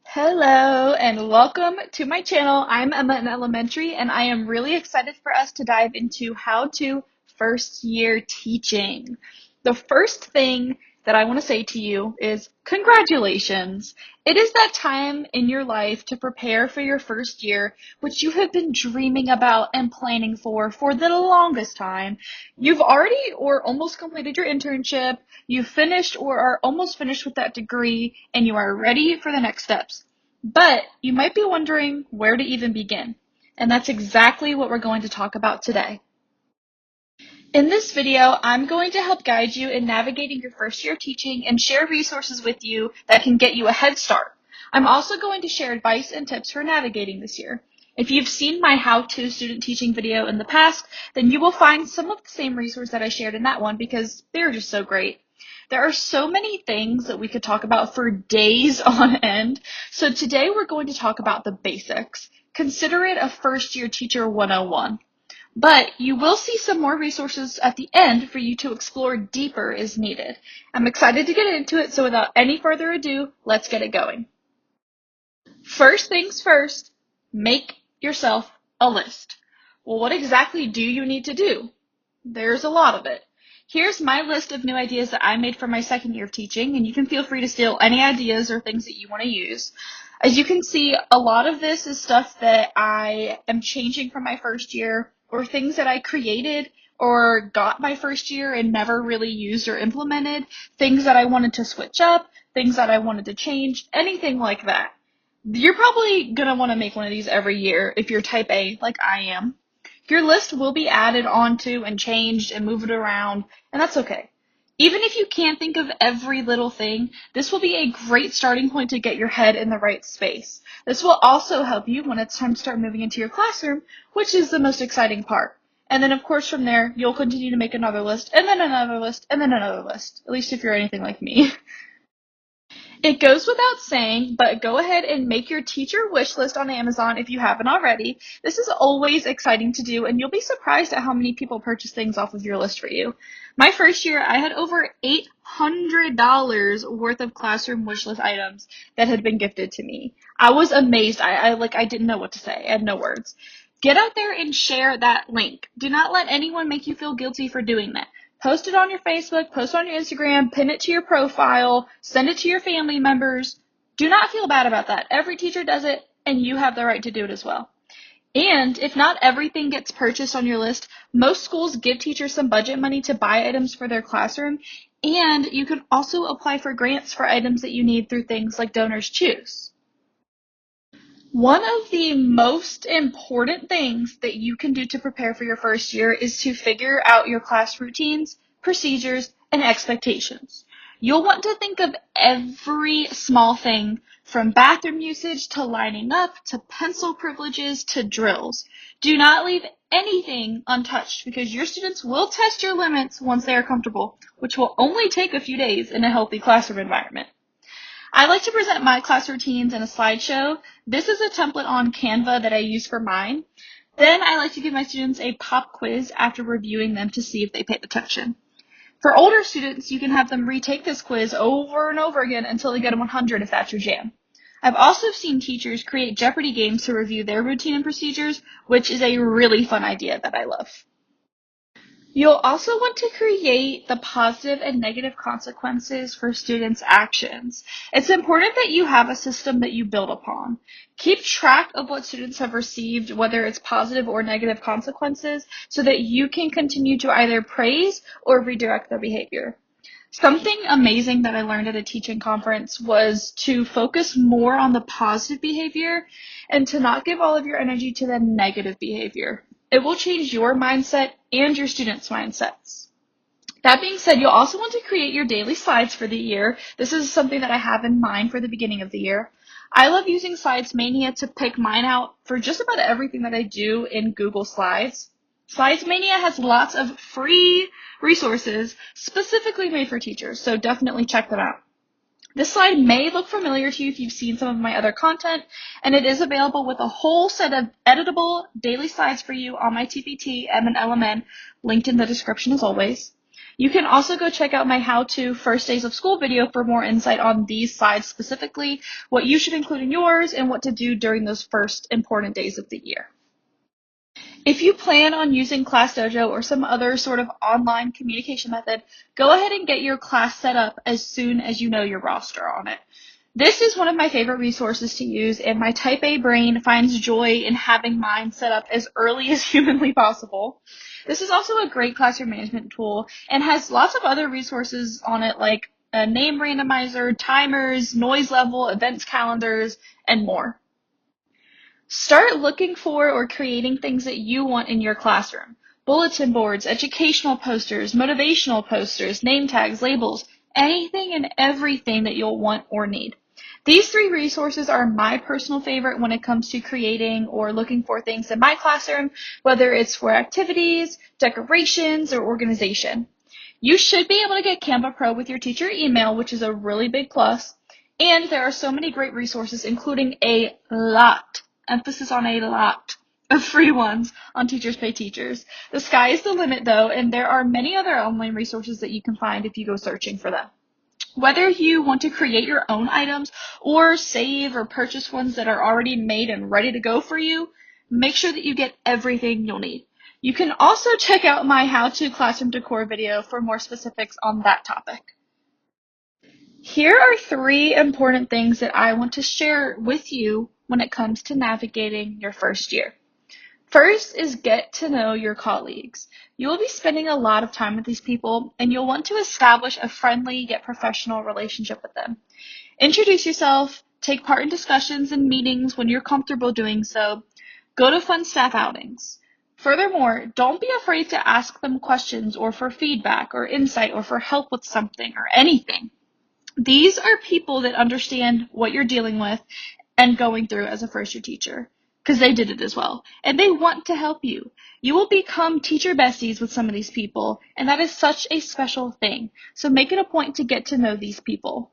Hello and welcome to my channel. I'm Emma in Elementary and I am really excited for us to dive into how to first year teaching. The first thing that I want to say to you is congratulations. It is that time in your life to prepare for your first year, which you have been dreaming about and planning for the longest time. You've already or almost completed your internship. You've finished or are almost finished with that degree and you are ready for the next steps. But you might be wondering where to even begin. And that's exactly what we're going to talk about today. In this video, I'm going to help guide you in navigating your first year of teaching and share resources with you that can get you a head start. I'm also going to share advice and tips for navigating this year. If you've seen my how-to student teaching video in the past, then you will find some of the same resources that I shared in that one because they're just so great. There are so many things that we could talk about for days on end. So today we're going to talk about the basics. Consider it a first year teacher 101. But you will see some more resources at the end for you to explore deeper as needed. I'm excited to get into it, so without any further ado, let's get it going. First things first, make yourself a list. Well, what exactly do you need to do? There's a lot of it. Here's my list of new ideas that I made for my second year of teaching, and you can feel free to steal any ideas or things that you want to use. As you can see, a lot of this is stuff that I am changing from my first year, or things that I created or got my first year and never really used or implemented, things that I wanted to switch up, things that I wanted to change, anything like that. You're probably going to want to make one of these every year if you're type A like I am. Your list will be added onto and changed and moved around, and that's okay. Even if you can't think of every little thing, this will be a great starting point to get your head in the right space. This will also help you when it's time to start moving into your classroom, which is the most exciting part. And then, of course, from there, you'll continue to make another list, and then another list, and then another list, at least if you're anything like me. It goes without saying, but go ahead and make your teacher wish list on Amazon if you haven't already. This is always exciting to do, and you'll be surprised at how many people purchase things off of your list for you. My first year, I had over $800 worth of classroom wish list items that had been gifted to me. I was amazed. I didn't know what to say. I had no words. Get out there and share that link. Do not let anyone make you feel guilty for doing that. Post it on your Facebook, post it on your Instagram, pin it to your profile, send it to your family members. Do not feel bad about that. Every teacher does it, and you have the right to do it as well. And if not everything gets purchased on your list, most schools give teachers some budget money to buy items for their classroom, and you can also apply for grants for items that you need through things like Donors Choose. One of the most important things that you can do to prepare for your first year is to figure out your class routines, procedures, and expectations. You'll want to think of every small thing from bathroom usage to lining up to pencil privileges to drills. Do not leave anything untouched because your students will test your limits once they are comfortable, which will only take a few days in a healthy classroom environment. I like to present my class routines in a slideshow. This is a template on Canva that I use for mine. Then I like to give my students a pop quiz after reviewing them to see if they paid attention. For older students, you can have them retake this quiz over and over again until they get a 100 if that's your jam. I've also seen teachers create Jeopardy games to review their routine and procedures, which is a really fun idea that I love. You'll also want to create the positive and negative consequences for students' actions. It's important that you have a system that you build upon. Keep track of what students have received, whether it's positive or negative consequences, so that you can continue to either praise or redirect their behavior. Something amazing that I learned at a teaching conference was to focus more on the positive behavior and to not give all of your energy to the negative behavior. It will change your mindset and your students' mindsets. That being said, you'll also want to create your daily slides for the year. This is something that I have in mind for the beginning of the year. I love using Slides Mania to pick mine out for just about everything that I do in Google Slides. Slides Mania has lots of free resources specifically made for teachers, so definitely check them out. This slide may look familiar to you if you've seen some of my other content, and it is available with a whole set of editable daily slides for you on my TPT, MNLMN, linked in the description as always. You can also go check out my how-to first days of school video for more insight on these slides specifically, what you should include in yours, and what to do during those first important days of the year. If you plan on using ClassDojo or some other sort of online communication method, go ahead and get your class set up as soon as you know your roster on it. This is one of my favorite resources to use, and my type A brain finds joy in having mine set up as early as humanly possible. This is also a great classroom management tool and has lots of other resources on it like a name randomizer, timers, noise level, events calendars, and more. Start looking for or creating things that you want in your classroom. Bulletin boards, educational posters, motivational posters, name tags, labels, anything and everything that you'll want or need. These 3 resources are my personal favorite when it comes to creating or looking for things in my classroom, whether it's for activities, decorations, or organization. You should be able to get Canva Pro with your teacher email, which is a really big plus. And there are so many great resources, including a lot, emphasis on a lot, of free ones on Teachers Pay Teachers. The sky is the limit, though, and there are many other online resources that you can find if you go searching for them. Whether you want to create your own items or save or purchase ones that are already made and ready to go for you, make sure that you get everything you'll need. You can also check out my how-to classroom decor video for more specifics on that topic. Here are 3 important things that I want to share with you when it comes to navigating your first year. First is get to know your colleagues. You will be spending a lot of time with these people, and you'll want to establish a friendly yet professional relationship with them. Introduce yourself, take part in discussions and meetings when you're comfortable doing so. Go to fun staff outings. Furthermore, don't be afraid to ask them questions or for feedback or insight or for help with something or anything. These are people that understand what you're dealing with and going through as a first year teacher, because they did it as well, and they want to help you. You will become teacher besties with some of these people, and that is such a special thing. So make it a point to get to know these people.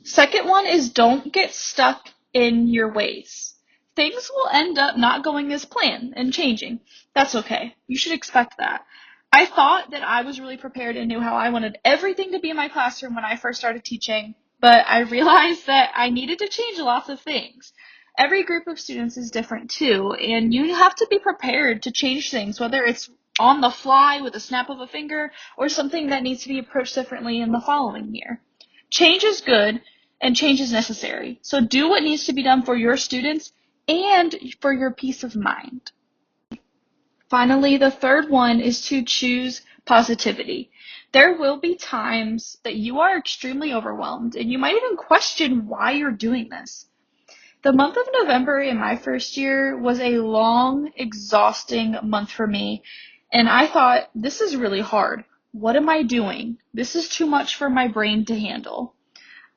Second one is don't get stuck in your ways. Things will end up not going as planned and changing. That's okay. You should expect that. I thought that I was really prepared and knew how I wanted everything to be in my classroom when I first started teaching, but I realized that I needed to change lots of things. Every group of students is different too, and you have to be prepared to change things, whether it's on the fly with a snap of a finger or something that needs to be approached differently in the following year. Change is good and change is necessary. So do what needs to be done for your students and for your peace of mind. Finally, the third one is to choose positivity. There will be times that you are extremely overwhelmed and you might even question why you're doing this. The month of November in my first year was a long, exhausting month for me, and I thought, this is really hard. What am I doing? This is too much for my brain to handle.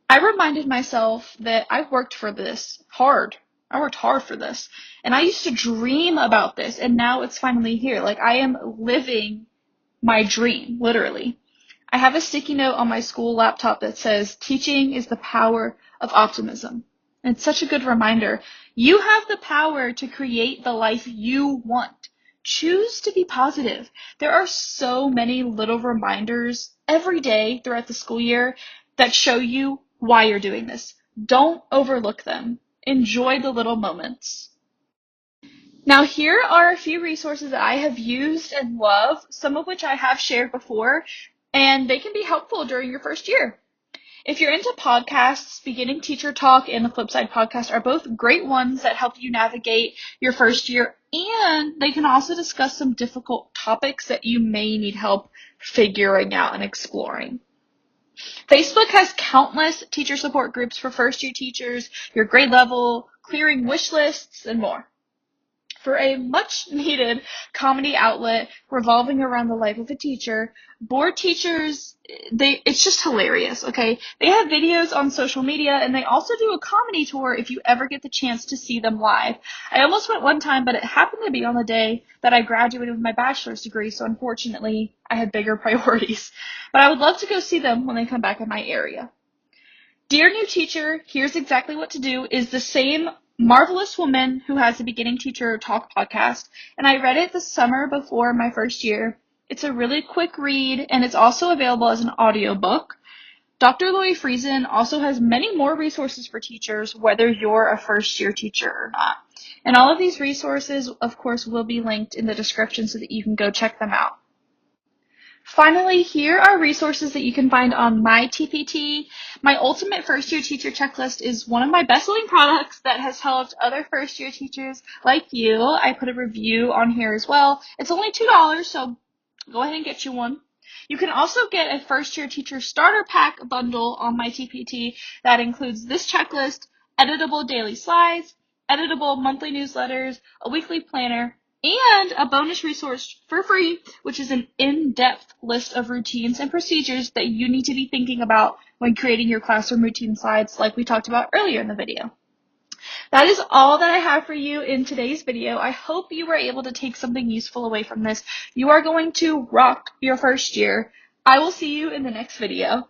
I reminded myself that I worked for this hard. I worked hard for this. And I used to dream about this, and now it's finally here. Like, I am living my dream, literally. I have a sticky note on my school laptop that says, teaching is the power of optimism. And it's such a good reminder. You have the power to create the life you want. Choose to be positive. There are so many little reminders every day throughout the school year that show you why you're doing this. Don't overlook them. Enjoy the little moments. Now, here are a few resources that I have used and love, some of which I have shared before, and they can be helpful during your first year. If you're into podcasts, Beginning Teacher Talk and the Flipside podcast are both great ones that help you navigate your first year, and they can also discuss some difficult topics that you may need help figuring out and exploring. Facebook has countless teacher support groups for first year teachers, your grade level, clearing wish lists, and more. For a much needed comedy outlet revolving around the life of a teacher, Bored Teachers, it's just hilarious, okay? They have videos on social media, and they also do a comedy tour if you ever get the chance to see them live. I almost went one time, but it happened to be on the day that I graduated with my bachelor's degree, so unfortunately I had bigger priorities. But I would love to go see them when they come back in my area. Dear New Teacher, Here's Exactly What to Do is the same marvelous woman who has the Beginning Teacher Talk podcast, and I read it the summer before my first year. It's a really quick read, and it's also available as an audiobook. Dr. Lori Friesen also has many more resources for teachers, whether you're a first-year teacher or not. And all of these resources, of course, will be linked in the description so that you can go check them out. Finally, here are resources that you can find on my TPT. My Ultimate First Year Teacher Checklist is one of my best-selling products that has helped other first-year teachers like you. I put a review on here as well. It's only $2, so go ahead and get you one. You can also get a first-year teacher starter pack bundle on my TPT that includes this checklist, editable daily slides, editable monthly newsletters, a weekly planner, and a bonus resource for free, which is an in-depth list of routines and procedures that you need to be thinking about when creating your classroom routine slides like we talked about earlier in the video. That is all that I have for you in today's video. I hope you were able to take something useful away from this. You are going to rock your first year. I will see you in the next video.